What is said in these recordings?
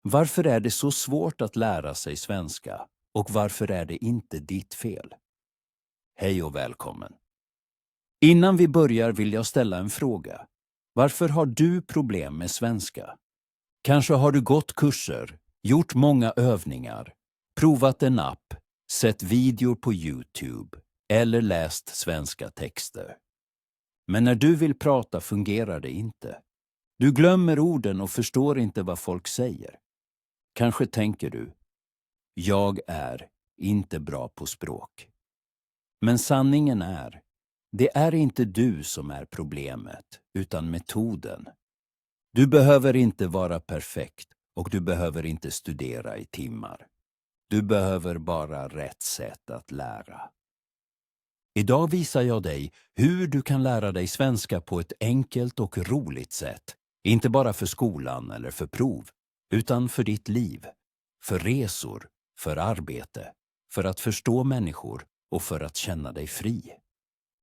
Varför är det så svårt att lära sig svenska? Och varför är det inte ditt fel? Hej och välkommen! Innan vi börjar vill jag ställa en fråga. Varför har du problem med svenska? Kanske har du gått kurser, gjort många övningar, provat en app, sett videor på YouTube eller läst svenska texter. Men när du vill prata fungerar det inte. Du glömmer orden och förstår inte vad folk säger. Kanske tänker du, jag är inte bra på språk. Men sanningen är, det är inte du som är problemet, utan metoden. Du behöver inte vara perfekt och du behöver inte studera i timmar. Du behöver bara rätt sätt att lära. Idag visar jag dig hur du kan lära dig svenska på ett enkelt och roligt sätt. Inte bara för skolan eller för prov, utan för ditt liv. För resor, för arbete, för att förstå människor och för att känna dig fri.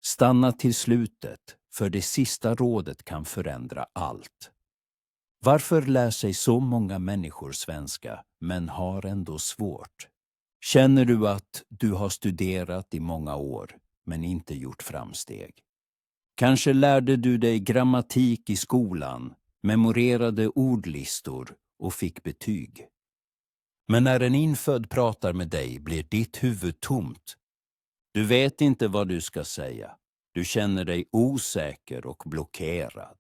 Stanna till slutet, för det sista rådet kan förändra allt. Varför lär sig så många människor svenska, men har ändå svårt? Känner du att du har studerat i många år, men inte gjort framsteg? Kanske lärde du dig grammatik i skolan, memorerade ordlistor och fick betyg. Men när en infödd pratar med dig blir ditt huvud tomt. Du vet inte vad du ska säga. Du känner dig osäker och blockerad.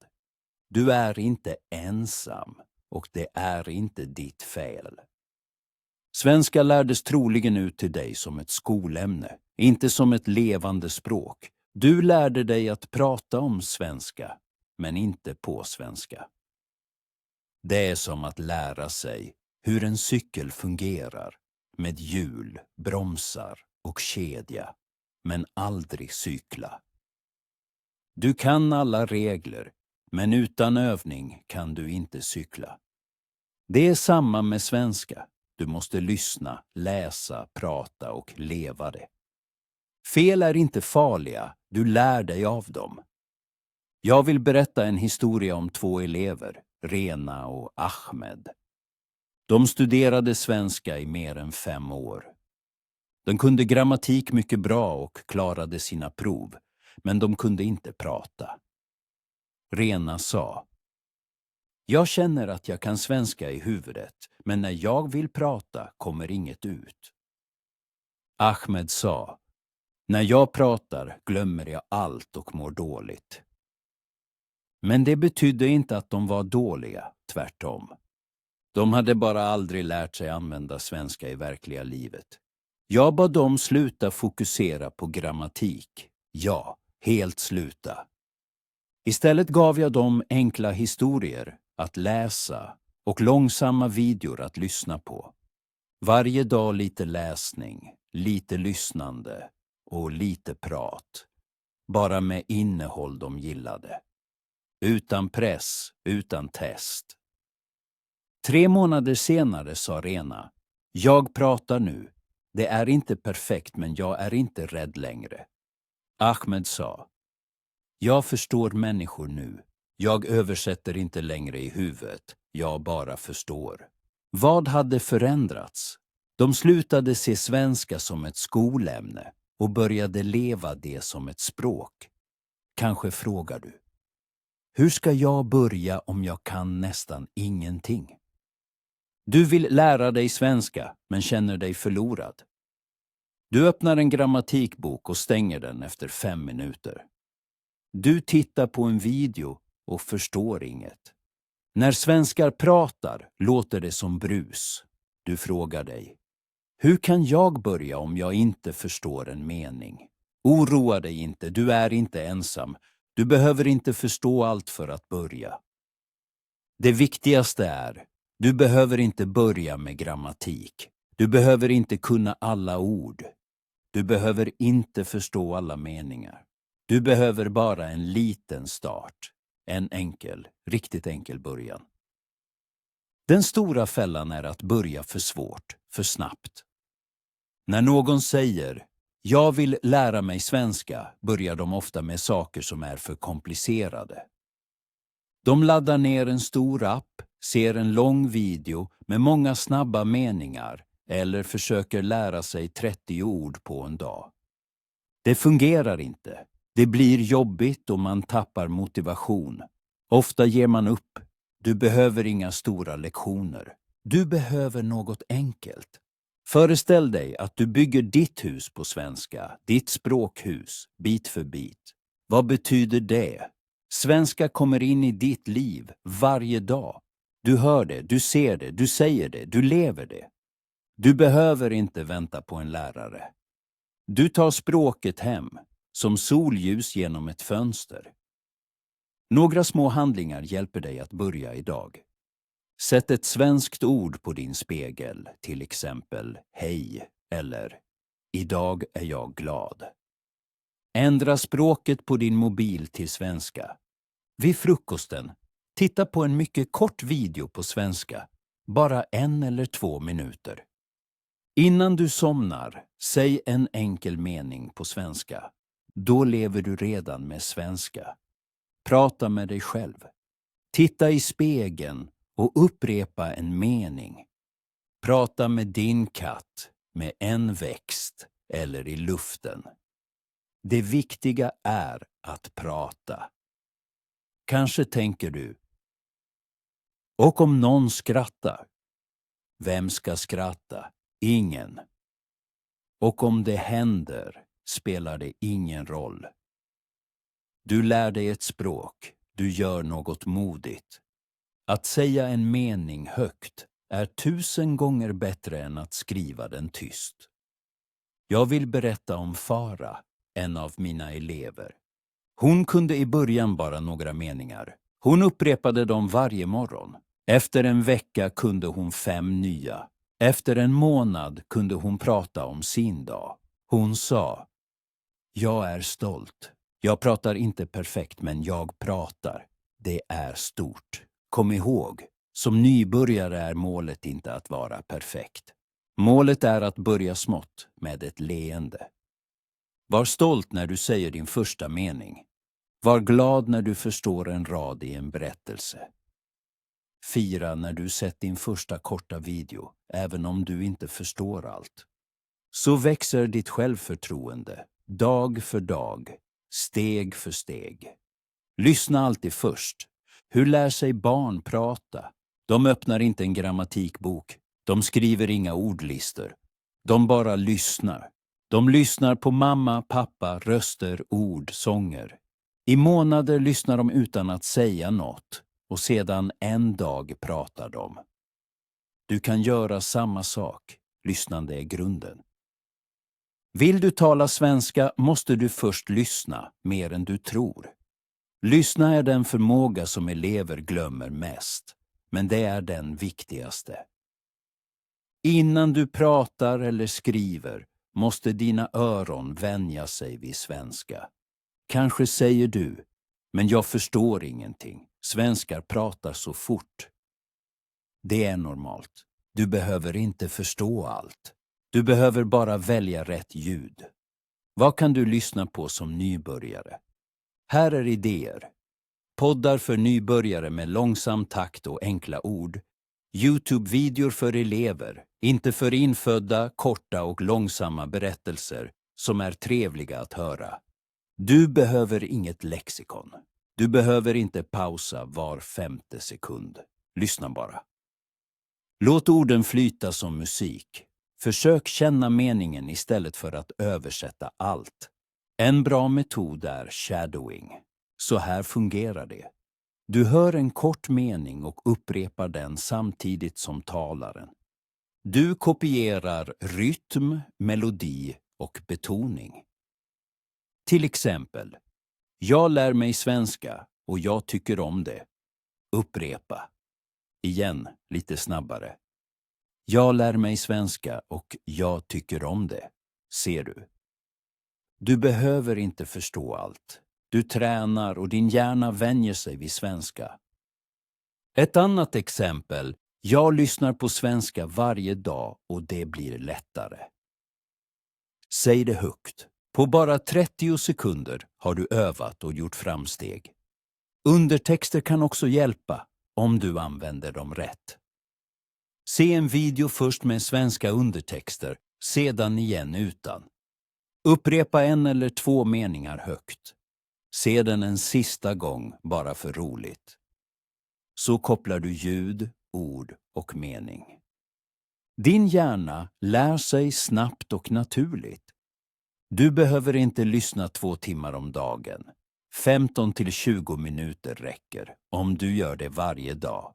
Du är inte ensam och det är inte ditt fel. Svenska lärdes troligen ut till dig som ett skolämne, inte som ett levande språk. Du lärde dig att prata om svenska, men inte på svenska. Det är som att lära sig hur en cykel fungerar, med hjul, bromsar och kedja, men aldrig cykla. Du kan alla regler, men utan övning kan du inte cykla. Det är samma med svenska. Du måste lyssna, läsa, prata och leva det. Fel är inte farliga, du lär dig av dem. Jag vill berätta en historia om 2 elever, Rena och Ahmed. De studerade svenska i mer än 5 år. De kunde grammatik mycket bra och klarade sina prov, men de kunde inte prata. Rena sa, jag känner att jag kan svenska i huvudet, men när jag vill prata kommer inget ut. Ahmed sa, när jag pratar glömmer jag allt och mår dåligt. Men det betydde inte att de var dåliga, tvärtom. De hade bara aldrig lärt sig använda svenska i verkliga livet. Jag bad dem sluta fokusera på grammatik. Ja, helt sluta. Istället gav jag dem enkla historier att läsa och långsamma videor att lyssna på. Varje dag lite läsning, lite lyssnande och lite prat. Bara med innehåll de gillade. Utan press, utan test. 3 månader senare sa Rena, jag pratar nu. Det är inte perfekt, men jag är inte rädd längre. Ahmed sa, jag förstår människor nu. Jag översätter inte längre i huvudet. Jag bara förstår. Vad hade förändrats? De slutade se svenska som ett skolämne och började leva det som ett språk. Kanske frågar du, hur ska jag börja om jag kan nästan ingenting? Du vill lära dig svenska, men känner dig förlorad. Du öppnar en grammatikbok och stänger den efter 5 minuter. Du tittar på en video och förstår inget. När svenskar pratar låter det som brus. Du frågar dig, hur kan jag börja om jag inte förstår en mening? Oroa dig inte, du är inte ensam. Du behöver inte förstå allt för att börja. Det viktigaste är, du behöver inte börja med grammatik. Du behöver inte kunna alla ord. Du behöver inte förstå alla meningar. Du behöver bara en liten start. En enkel, riktigt enkel början. Den stora fällan är att börja för svårt, för snabbt. När någon säger, jag vill lära mig svenska, börjar de ofta med saker som är för komplicerade. De laddar ner en stor app, ser en lång video med många snabba meningar eller försöker lära sig 30 ord på en dag. Det fungerar inte. Det blir jobbigt och man tappar motivation. Ofta ger man upp. Du behöver inga stora lektioner. Du behöver något enkelt. Föreställ dig att du bygger ditt hus på svenska, ditt språkhus, bit för bit. Vad betyder det? Svenska kommer in i ditt liv varje dag. Du hör det, du ser det, du säger det, du lever det. Du behöver inte vänta på en lärare. Du tar språket hem, som solljus genom ett fönster. Några små handlingar hjälper dig att börja idag. Sätt ett svenskt ord på din spegel, till exempel hej eller idag är jag glad. Ändra språket på din mobil till svenska. Vid frukosten, titta på en mycket kort video på svenska, bara 1 eller 2 minuter. Innan du somnar, säg en enkel mening på svenska. Då lever du redan med svenska. Prata med dig själv. Titta i spegeln och upprepa en mening. Prata med din katt, med en växt eller i luften. Det viktiga är att prata. Kanske tänker du, och om någon skrattar? Vem ska skratta? Ingen. Och om det händer spelar det ingen roll. Du lär dig ett språk, du gör något modigt. Att säga en mening högt är 1000 gånger bättre än att skriva den tyst. Jag vill berätta om Farah, en av mina elever. Hon kunde i början bara några meningar. Hon upprepade dem varje morgon. Efter en vecka kunde hon 5 nya. Efter en månad kunde hon prata om sin dag. Hon sa, jag är stolt. Jag pratar inte perfekt men jag pratar. Det är stort. Kom ihåg, som nybörjare är målet inte att vara perfekt. Målet är att börja smått med ett leende. Var stolt när du säger din första mening. Var glad när du förstår en rad i en berättelse. Fira när du sett din första korta video, även om du inte förstår allt. Så växer ditt självförtroende, dag för dag, steg för steg. Lyssna alltid först. Hur lär sig barn prata? De öppnar inte en grammatikbok. De skriver inga ordlistor. De bara lyssnar. De lyssnar på mamma, pappa, röster, ord, sånger. I månader lyssnar de utan att säga något och sedan en dag pratar de. Du kan göra samma sak. Lyssnande är grunden. Vill du tala svenska måste du först lyssna mer än du tror. Lyssna är den förmåga som elever glömmer mest, men det är den viktigaste. Innan du pratar eller skriver måste dina öron vänja sig vid svenska. Kanske säger du, men jag förstår ingenting. Svenskar pratar så fort. Det är normalt. Du behöver inte förstå allt. Du behöver bara välja rätt ljud. Vad kan du lyssna på som nybörjare? Här är idéer. Poddar för nybörjare med långsam takt och enkla ord. YouTube-videor för elever, inte för infödda, korta och långsamma berättelser som är trevliga att höra. Du behöver inget lexikon. Du behöver inte pausa var 5:e sekund. Lyssna bara. Låt orden flyta som musik. Försök känna meningen istället för att översätta allt. En bra metod är shadowing. Så här fungerar det. Du hör en kort mening och upprepar den samtidigt som talaren. Du kopierar rytm, melodi och betoning. Till exempel, jag lär mig svenska och jag tycker om det. Upprepa. Igen, lite snabbare. Jag lär mig svenska och jag tycker om det. Ser du? Du behöver inte förstå allt. Du tränar och din hjärna vänjer sig vid svenska. Ett annat exempel. Jag lyssnar på svenska varje dag och det blir lättare. Säg det högt. På bara 30 sekunder har du övat och gjort framsteg. Undertexter kan också hjälpa om du använder dem rätt. Se en video först med svenska undertexter, sedan igen utan. Upprepa 1 eller 2 meningar högt. Se den en sista gång bara för roligt. Så kopplar du ljud, ord och mening. Din hjärna lär sig snabbt och naturligt. Du behöver inte lyssna 2 timmar om dagen. 15 till 20 minuter räcker om du gör det varje dag.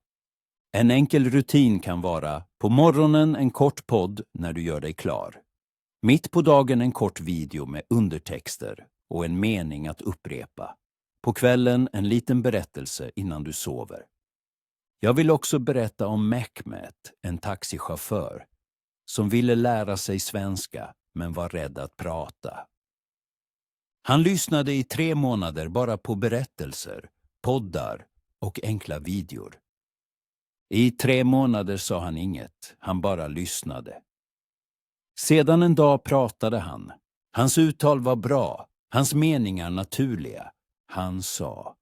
En enkel rutin kan vara på morgonen en kort podd när du gör dig klar. Mitt på dagen en kort video med undertexter och en mening att upprepa. På kvällen en liten berättelse innan du sover. Jag vill också berätta om Mehmet, en taxichaufför, som ville lära sig svenska men var rädd att prata. Han lyssnade i 3 månader bara på berättelser, poddar och enkla videor. I 3 månader sa han inget, han bara lyssnade. Sedan en dag pratade han. Hans uttal var bra, hans meningar naturliga. Han sa: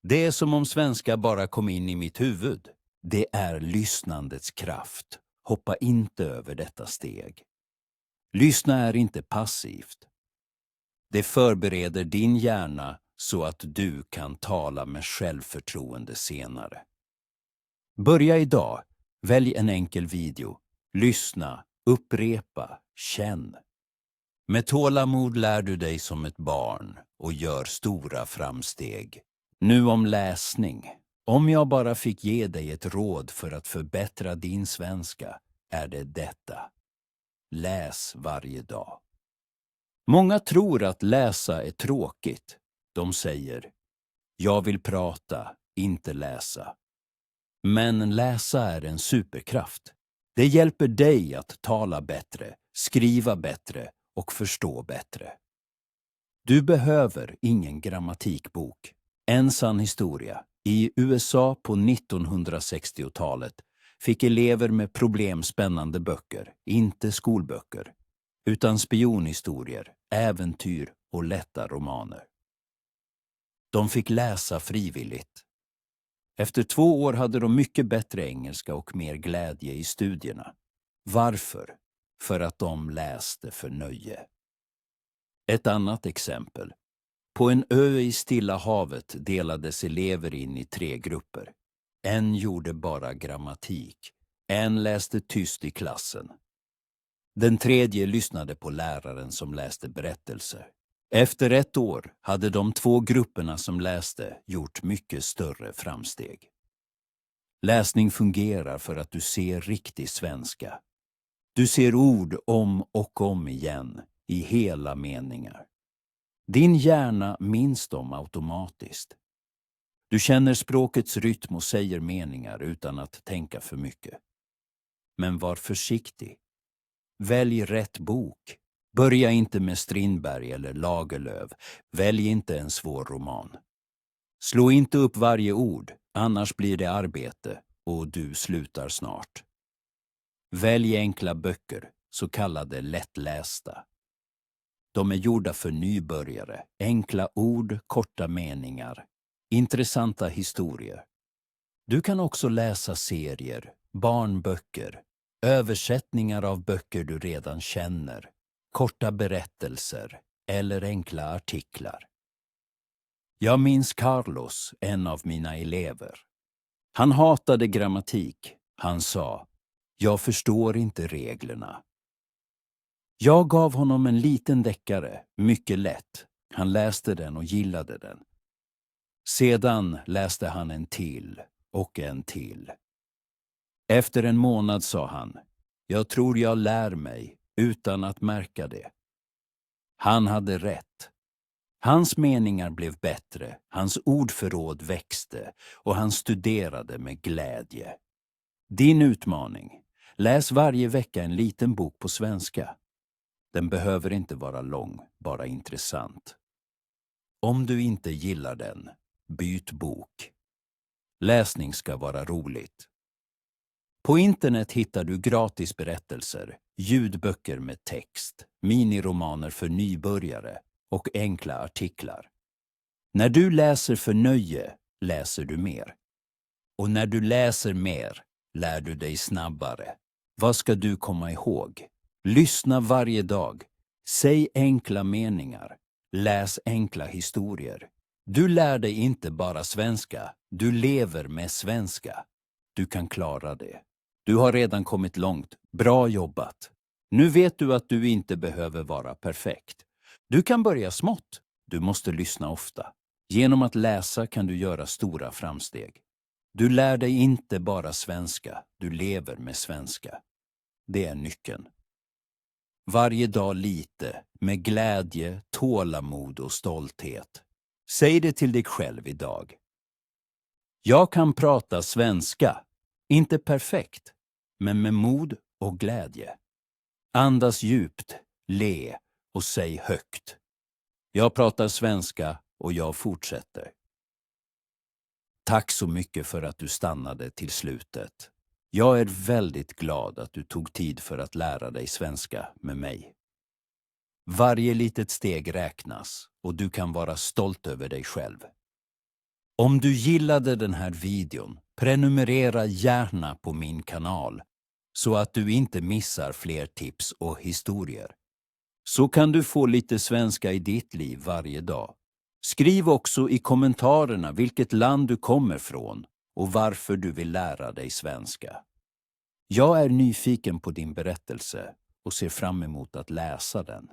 "Det är som om svenska bara kom in i mitt huvud. Det är lyssnandets kraft. Hoppa inte över detta steg." Lyssna är inte passivt. Det förbereder din hjärna så att du kan tala med självförtroende senare. Börja idag. Välj en enkel video. Lyssna, upprepa, känn. Med tålamod lär du dig som ett barn och gör stora framsteg. Nu om läsning. Om jag bara fick ge dig ett råd för att förbättra din svenska är det detta. Läs varje dag. Många tror att läsa är tråkigt. De säger: "Jag vill prata, inte läsa." Men läsa är en superkraft. Det hjälper dig att tala bättre, skriva bättre och förstå bättre. Du behöver ingen grammatikbok. En sann historia. I USA på 1960-talet fick elever med problem spännande böcker, inte skolböcker, utan spionhistorier, äventyr och lätta romaner. De fick läsa frivilligt. Efter 2 år hade de mycket bättre engelska och mer glädje i studierna. Varför? För att de läste för nöje. Ett annat exempel. På en ö i Stilla havet delades elever in i 3 grupper. En gjorde bara grammatik. En läste tyst i klassen. Den tredje lyssnade på läraren som läste berättelser. Efter 1 år hade de 2 grupperna som läste gjort mycket större framsteg. Läsning fungerar för att du ser riktig svenska. Du ser ord om och om igen i hela meningar. Din hjärna minns dem automatiskt. Du känner språkets rytm och säger meningar utan att tänka för mycket. Men var försiktig. Välj rätt bok. Börja inte med Strindberg eller Lagerlöf. Välj inte en svår roman. Slå inte upp varje ord, annars blir det arbete och du slutar snart. Välj enkla böcker, så kallade lättlästa. De är gjorda för nybörjare, enkla ord, korta meningar, intressanta historier. Du kan också läsa serier, barnböcker, översättningar av böcker du redan känner, korta berättelser eller enkla artiklar. Jag minns Carlos, en av mina elever. Han hatade grammatik. Han sa: "Jag förstår inte reglerna." Jag gav honom en liten deckare, mycket lätt. Han läste den och gillade den. Sedan läste han en till och en till. Efter en månad sa han: "Jag tror jag lär mig utan att märka det." Han hade rätt. Hans meningar blev bättre, hans ordförråd växte och han studerade med glädje. Din utmaning: läs varje vecka en liten bok på svenska. Den behöver inte vara lång, bara intressant. Om du inte gillar den, byt bok. Läsning ska vara roligt. På internet hittar du gratis berättelser, ljudböcker med text, miniromaner för nybörjare och enkla artiklar. När du läser för nöje läser du mer. Och när du läser mer lär du dig snabbare. Vad ska du komma ihåg? Lyssna varje dag. Säg enkla meningar. Läs enkla historier. Du lär dig inte bara svenska, du lever med svenska. Du kan klara det. Du har redan kommit långt. Bra jobbat. Nu vet du att du inte behöver vara perfekt. Du kan börja smått. Du måste lyssna ofta. Genom att läsa kan du göra stora framsteg. Du lär dig inte bara svenska, du lever med svenska. Det är nyckeln. Varje dag lite, med glädje, tålamod och stolthet. Säg det till dig själv idag. Jag kan prata svenska, inte perfekt, men med mod och glädje. Andas djupt, le och säg högt. Jag pratar svenska och jag fortsätter. Tack så mycket för att du stannade till slutet. Jag är väldigt glad att du tog tid för att lära dig svenska med mig. Varje litet steg räknas och du kan vara stolt över dig själv. Om du gillade den här videon, prenumerera gärna på min kanal så att du inte missar fler tips och historier. Så kan du få lite svenska i ditt liv varje dag. Skriv också i kommentarerna vilket land du kommer från och varför du vill lära dig svenska. Jag är nyfiken på din berättelse och ser fram emot att läsa den.